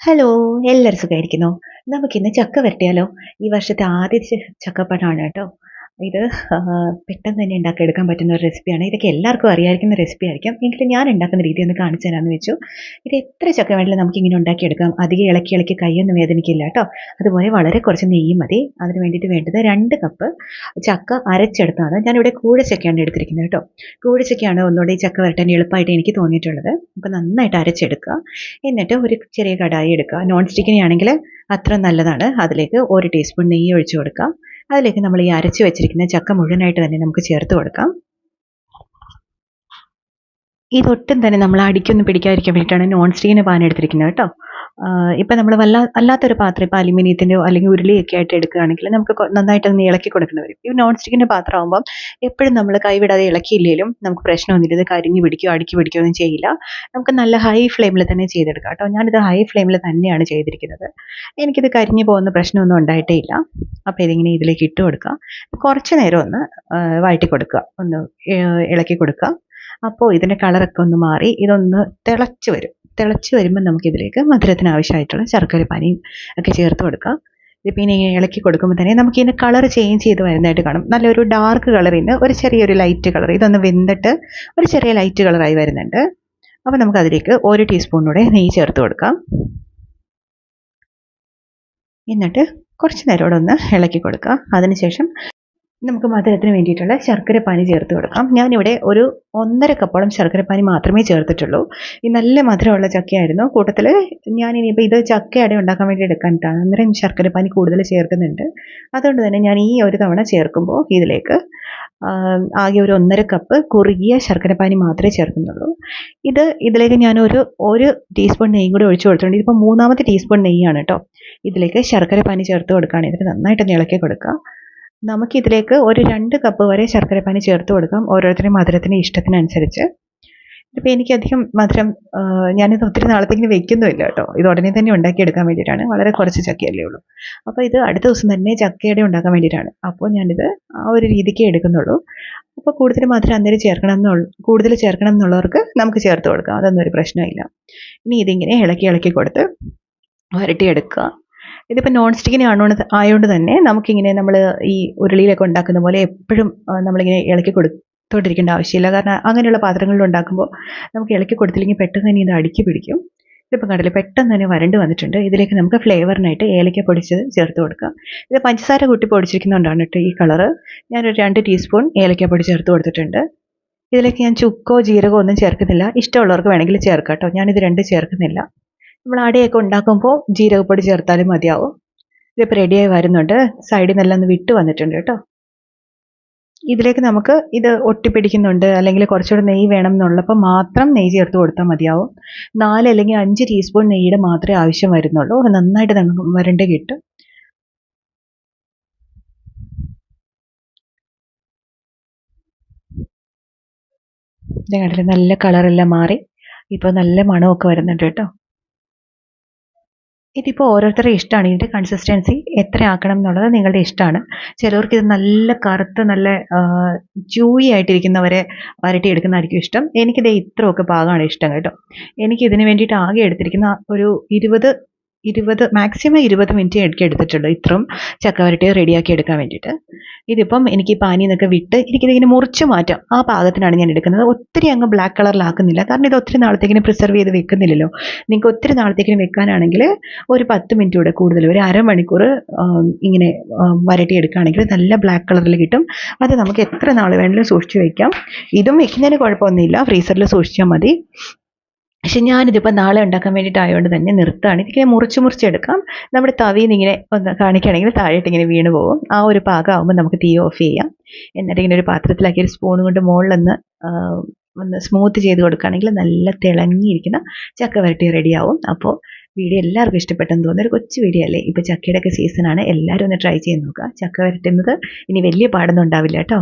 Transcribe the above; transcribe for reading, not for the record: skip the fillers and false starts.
Hello, എല്ലാവരും സുഖമായിരിക്കുന്നോ? നമുക്കിന്ന് ചക്ക വരട്ടിയാലോ? ഈ വർഷത്തെ ആദ്യത്തെ ചക്കപ്പഴമാണ് കേട്ടോ. ഇത് പെട്ടെന്ന് തന്നെ ഉണ്ടാക്കിയെടുക്കാൻ പറ്റുന്ന ഒരു റെസിപ്പിയാണ്. ഇതൊക്കെ എല്ലാവർക്കും അറിയായിരിക്കുന്ന റെസിപ്പി ആയിരിക്കും. എങ്കിലും ഞാൻ ഉണ്ടാക്കുന്ന രീതി ഒന്ന് കാണിച്ചു തരാമെന്ന് വെച്ചു. ഇത് എത്ര ചക്ക വേണമെങ്കിലും നമുക്കിങ്ങനെ ഉണ്ടാക്കിയെടുക്കാം. അധികം ഇളക്കി ഇളക്കി കൈയൊന്നും വേദനിക്കില്ല കേട്ടോ. അതുപോലെ വളരെ കുറച്ച് നെയ്യും മതി. അതിന് വേണ്ടിയിട്ട് വേണ്ടത് 2 കപ്പ് ചക്ക അരച്ചെടുത്താണ്. ഞാനിവിടെ കൂഴച്ചക്കയാണ് എടുത്തിരിക്കുന്നത് കേട്ടോ. കൂഴച്ചക്കയാണ് ഒന്നുകൂടി ഈ ചക്ക വരട്ടാൻ എളുപ്പമായിട്ട് എനിക്ക് തോന്നിയിട്ടുള്ളത്. അപ്പോൾ നന്നായിട്ട് അരച്ചെടുക്കുക. എന്നിട്ട് ഒരു ചെറിയ കടായി എടുക്കുക. നോൺ സ്റ്റിക്കിനെ ആണെങ്കിൽ അത്ര നല്ലതാണ്. അതിലേക്ക് 1 ടീസ്പൂൺ നെയ്യ് ഒഴിച്ചു കൊടുക്കുക. അതിലേക്ക് നമ്മൾ ഈ അരച്ച് വെച്ചിരിക്കുന്ന ചക്ക മുഴുവനായിട്ട് തന്നെ നമുക്ക് ചേർത്ത് കൊടുക്കാം. ഇതൊട്ടും തന്നെ നമ്മൾ അടിക്കൊന്നും പിടിക്കാതിരിക്കാൻ വേണ്ടിയിട്ടാണ് നോൺ സ്റ്റിക്കിൻ്റെ പാൻ എടുത്തിരിക്കുന്നത് കേട്ടോ. ഇപ്പം നമ്മൾ അല്ലാത്തൊരു പാത്രം ഇപ്പോൾ അലുമിനിയത്തിൻ്റെയോ അല്ലെങ്കിൽ ഉരുളിയൊക്കെ ആയിട്ട് എടുക്കുകയാണെങ്കിൽ നമുക്ക് നന്നായിട്ടൊന്ന് ഇളക്കി കൊടുക്കേണ്ടി വരും. ഈ നോൺ സ്റ്റിക്കിൻ്റെ പാത്രമാകുമ്പം എപ്പോഴും നമ്മൾ കൈവിടാതെ ഇളക്കിയില്ലെങ്കിലും നമുക്ക് പ്രശ്നമൊന്നുമില്ല. ഇത് കരിഞ്ഞു പിടിക്കുകയോ അടുക്കി പിടിക്കുകയോ ഒന്നും ചെയ്യില്ല. നമുക്ക് നല്ല ഹൈ ഫ്ലെയിമിൽ തന്നെ ചെയ്തെടുക്കാം കേട്ടോ. ഞാനിത് ഹൈ ഫ്ലെയിമിൽ തന്നെയാണ് ചെയ്തിരിക്കുന്നത്. എനിക്കിത് കരിഞ്ഞു പോകുന്ന പ്രശ്നമൊന്നും ഉണ്ടായിട്ടേ ഇല്ല. അപ്പോൾ ഇതിങ്ങനെ ഇതിലേക്ക് ഇട്ട് കൊടുക്കുക. കുറച്ച് നേരം ഒന്ന് വഴറ്റി കൊടുക്കുക, ഒന്ന് ഇളക്കി കൊടുക്കുക. അപ്പോൾ ഇതിൻ്റെ കളറൊക്കെ ഒന്ന് മാറി ഇതൊന്ന് തിളച്ച് വരും. തിളച്ച് വരുമ്പോൾ നമുക്കിതിലേക്ക് മധുരത്തിന് ആവശ്യമായിട്ടുള്ള ശർക്കരപ്പാനിയും ഒക്കെ ചേർത്ത് കൊടുക്കാം. ഇത് പിന്നെ ഇളക്കി കൊടുക്കുമ്പോൾ തന്നെ നമുക്കിതിൻ്റെ കളർ ചേഞ്ച് ചെയ്ത് വരുന്നതായിട്ട് കാണും. നല്ലൊരു ഡാർക്ക് കളറിൽ നിന്ന് ഒരു ചെറിയൊരു ലൈറ്റ് കളർ, ഇതൊന്ന് വെന്തിട്ട് ഒരു ചെറിയ ലൈറ്റ് കളറായി വരുന്നുണ്ട്. അപ്പോൾ നമുക്കതിലേക്ക് 1 ടീസ്പൂണൂടെ നെയ്യ് ചേർത്ത് കൊടുക്കാം. എന്നിട്ട് കുറച്ച് നേരം കൂടെ ഒന്ന് ഇളക്കി കൊടുക്കുക. അതിനുശേഷം നമുക്ക് മധുരത്തിന് വേണ്ടിയിട്ടുള്ള ശർക്കരപ്പാനി ചേർത്ത് കൊടുക്കാം. ഞാനിവിടെ ഒരു 1.5 കപ്പോളം ശർക്കരപ്പാനി മാത്രമേ ചേർത്തിട്ടുള്ളൂ. ഈ നല്ല മധുരമുള്ള ചക്കയായിരുന്നു. കൂട്ടത്തിൽ ഞാനിനിയിപ്പോൾ ഇത് ചക്കയട ഉണ്ടാക്കാൻ വേണ്ടി എടുക്കാനിട്ടാണ്. അന്നേരം ശർക്കരപ്പാനി കൂടുതൽ ചേർക്കുന്നുണ്ട്. അതുകൊണ്ട് തന്നെ ഞാൻ ഈ ഒരു തവണ ചേർക്കുമ്പോൾ ഇതിലേക്ക് ആകെ ഒരു 1.5 കപ്പ് കുറുകിയ ശർക്കരപ്പാനി മാത്രമേ ചേർക്കുന്നുള്ളൂ. ഇതിലേക്ക് ഞാൻ ഒരു ടീസ്പൂൺ നെയ്യും കൂടി ഒഴിച്ചു കൊടുത്തിട്ടുണ്ട്. ഇതിപ്പോൾ 3ാമത്തെ ടീസ്പൂൺ നെയ്യാണ് കേട്ടോ. ഇതിലേക്ക് ശർക്കരപ്പാനി ചേർത്ത് കൊടുക്കുകയാണെങ്കിൽ നന്നായിട്ടൊന്ന് ഇളക്കി കൊടുക്കുക. നമുക്കിതിലേക്ക് ഒരു 2 കപ്പ് വരെ ശർക്കരപ്പാനി ചേർത്ത് കൊടുക്കാം, ഓരോരുത്തരുടെയും മധുരത്തിൻ്റെ ഇഷ്ടത്തിനനുസരിച്ച്. ഇപ്പോൾ എനിക്കധികം മധുരം ഞാനിത് ഒത്തിരി നാളത്തേക്കിന് വെക്കുന്നുമില്ല കേട്ടോ. ഇത് ഉടനെ തന്നെ ഉണ്ടാക്കിയെടുക്കാൻ വേണ്ടിയിട്ടാണ്. വളരെ കുറച്ച് ചക്കയല്ലേ ഉള്ളൂ. അപ്പോൾ ഇത് അടുത്ത ദിവസം തന്നെ ചക്കയട ഉണ്ടാക്കാൻ വേണ്ടിയിട്ടാണ്. അപ്പോൾ ഞാനിത് ആ ഒരു രീതിക്കേ എടുക്കുന്നുള്ളൂ. അപ്പോൾ കൂടുതൽ മധുരം അന്നേരം കൂടുതൽ ചേർക്കണം എന്നുള്ളവർക്ക് നമുക്ക് ചേർത്ത് കൊടുക്കാം. അതൊന്നും ഒരു പ്രശ്നമില്ല. ഇനി ഇതിങ്ങനെ ഇളക്കി ഇളക്കി കൊടുത്ത് വരട്ടിയെടുക്കുക. ഇതിപ്പോൾ നോൺ സ്റ്റിക്കിന് ആയതുകൊണ്ട് തന്നെ നമുക്കിങ്ങനെ നമ്മൾ ഈ ഉരുളിയിലൊക്കെ ഉണ്ടാക്കുന്ന പോലെ എപ്പോഴും നമ്മളിങ്ങനെ ഇളക്കി കൊടുത്തോണ്ടിരിക്കേണ്ട ആവശ്യമില്ല. കാരണം അങ്ങനെയുള്ള പാത്രങ്ങളിൽ ഉണ്ടാക്കുമ്പോൾ നമുക്ക് ഇളക്കി കൊടുത്തില്ലെങ്കിൽ പെട്ടെന്ന് തന്നെ ഇത് അടുക്കി പിടിക്കും. ഇതിപ്പോൾ കണ്ടില്ലേ, പെട്ടെന്ന് തന്നെ വരണ്ട് വന്നിട്ടുണ്ട്. ഇതിലേക്ക് നമുക്ക് ഫ്ലേവറിനായിട്ട് ഏലക്ക പൊടിച്ചത് ചേർത്ത് കൊടുക്കാം. ഇത് പഞ്ചസാര കൂട്ടി പൊടിച്ചിരിക്കുന്നതുകൊണ്ടാണ് കേട്ടോ ഈ കളറ്. ഞാനൊരു 2 ടീസ്പൂൺ ഏലക്കപ്പൊടി ചേർത്ത് കൊടുത്തിട്ടുണ്ട്. ഇതിലേക്ക് ഞാൻ ചുക്കോ ജീരകമോ ഒന്നും ചേർക്കുന്നില്ല. ഇഷ്ടമുള്ളവർക്ക് വേണമെങ്കിൽ ചേർക്കാം കേട്ടോ. ഞാനിത് 2 ചേർക്കുന്നില്ല. നമ്മൾ അടയൊക്കെ ഉണ്ടാക്കുമ്പോൾ ജീരകപ്പൊടി ചേർത്താലും മതിയാവും. ഇതിപ്പോൾ റെഡിയായി വരുന്നുണ്ട്. സൈഡിൽ നിന്നെല്ലാം ഒന്ന് വിട്ട് വന്നിട്ടുണ്ട് കേട്ടോ. ഇതിലേക്ക് നമുക്ക് ഇത് ഒട്ടിപ്പിടിക്കുന്നുണ്ട് അല്ലെങ്കിൽ കുറച്ചുകൂടെ നെയ്യ് വേണം എന്നുള്ളപ്പോൾ മാത്രം നെയ്യ് ചേർത്ത് കൊടുത്താൽ മതിയാവും. 4 അല്ലെങ്കിൽ 5 ടീസ്പൂൺ നെയ്യുടെ മാത്രമേ ആവശ്യം വരുന്നുള്ളൂ. നന്നായിട്ട് നമുക്ക് വരണ്ട് കിട്ടും. ഇത് കണ്ടില്ലേ, നല്ല കളറെല്ലാം മാറി ഇപ്പോൾ നല്ല മണമൊക്കെ വരുന്നുണ്ട് കേട്ടോ. ഇതിപ്പോൾ ഓരോരുത്തരുടെ ഇഷ്ടമാണ്. ഇതിൻ്റെ കൺസിസ്റ്റൻസി എത്ര ആക്കണം എന്നുള്ളത് നിങ്ങളുടെ ഇഷ്ടമാണ്. ചിലവർക്ക് ഇത് നല്ല കറുത്ത് നല്ല ജൂയി ആയിട്ടിരിക്കുന്നവരെ വരട്ടിയെടുക്കുന്നതായിരിക്കും ഇഷ്ടം. എനിക്കിത് ഇത്രയൊക്കെ പാകമാണ് ഇഷ്ടം കേട്ടോ. എനിക്കിതിന് വേണ്ടിയിട്ട് ആകെ എടുത്തിരിക്കുന്ന ഒരു 20 മാക്സിമം 20 മിനിറ്റ് എനിക്ക് എടുത്തിട്ടുള്ളൂ ഇത്രയും ചക്ക വരട്ടി റെഡിയാക്കി എടുക്കാൻ വേണ്ടിയിട്ട്. ഇതിപ്പം എനിക്ക് പാനിയിൽ നിന്നൊക്കെ വിട്ട് എനിക്കിതിങ്ങനെ മുറിച്ച് മാറ്റാം. ആ പാകത്തിനാണ് ഞാൻ എടുക്കുന്നത്. ഒത്തിരി അങ്ങ് ബ്ലാക്ക് കളറിലാക്കുന്നില്ല. കാരണം ഇത് ഒത്തിരി നാളത്തേക്കിന് പ്രിസർവ് ചെയ്ത് വെക്കുന്നില്ലല്ലോ. നിങ്ങൾക്ക് ഒത്തിരി നാളത്തേക്കിന് വെക്കാനാണെങ്കിൽ ഒരു 10 മിനിറ്റ് കൂടെ കൂടുതൽ, ഒരു അരമണിക്കൂർ ഇങ്ങനെ വരട്ടി എടുക്കുകയാണെങ്കിൽ നല്ല ബ്ലാക്ക് കളറിൽ കിട്ടും. അത് നമുക്ക് എത്ര നാൾ വേണമെങ്കിലും സൂക്ഷിച്ച് വയ്ക്കാം. ഇതും വെക്കുന്നതിന് കുഴപ്പമൊന്നുമില്ല, ഫ്രീസറിൽ സൂക്ഷിച്ചാൽ മതി. പക്ഷെ ഞാനിതിപ്പോൾ നാളെ ഉണ്ടാക്കാൻ വേണ്ടിയിട്ടായതുകൊണ്ട് തന്നെ നിർത്തുകയാണ്. ഇതിങ്ങനെ മുറിച്ചെടുക്കാം. നമ്മുടെ തവിയിൽ നിന്ന് ഇങ്ങനെ ഒന്ന് കാണിക്കുകയാണെങ്കിൽ താഴോട്ട് ഇങ്ങനെ വീണ് പോകും. ആ ഒരു പാകമാകുമ്പോൾ നമുക്ക് തീ ഓഫ് ചെയ്യാം. എന്നിട്ട് ഇങ്ങനെ ഒരു പാത്രത്തിലാക്കി ഒരു സ്പൂൺ കൊണ്ട് മുകളിലൊന്ന് ഒന്ന് സ്മൂത്ത് ചെയ്ത് കൊടുക്കുകയാണെങ്കിൽ നല്ല തിളങ്ങിയിരിക്കുന്ന ചക്ക വരട്ടി റെഡിയാവും. അപ്പോൾ വീഡിയോ എല്ലാവർക്കും ഇഷ്ടപ്പെട്ടെന്ന് തോന്നുന്നു. ഒരു കൊച്ചു വീഡിയോ അല്ലേ. ഇപ്പോൾ ചക്കയുടെയൊക്കെ സീസണാണ്. എല്ലാവരും ഒന്ന് ട്രൈ ചെയ്ത് നോക്കുക. ചക്ക വരട്ടുന്നത് ഇനി വലിയ പാടൊന്നും ഉണ്ടാവില്ല കേട്ടോ.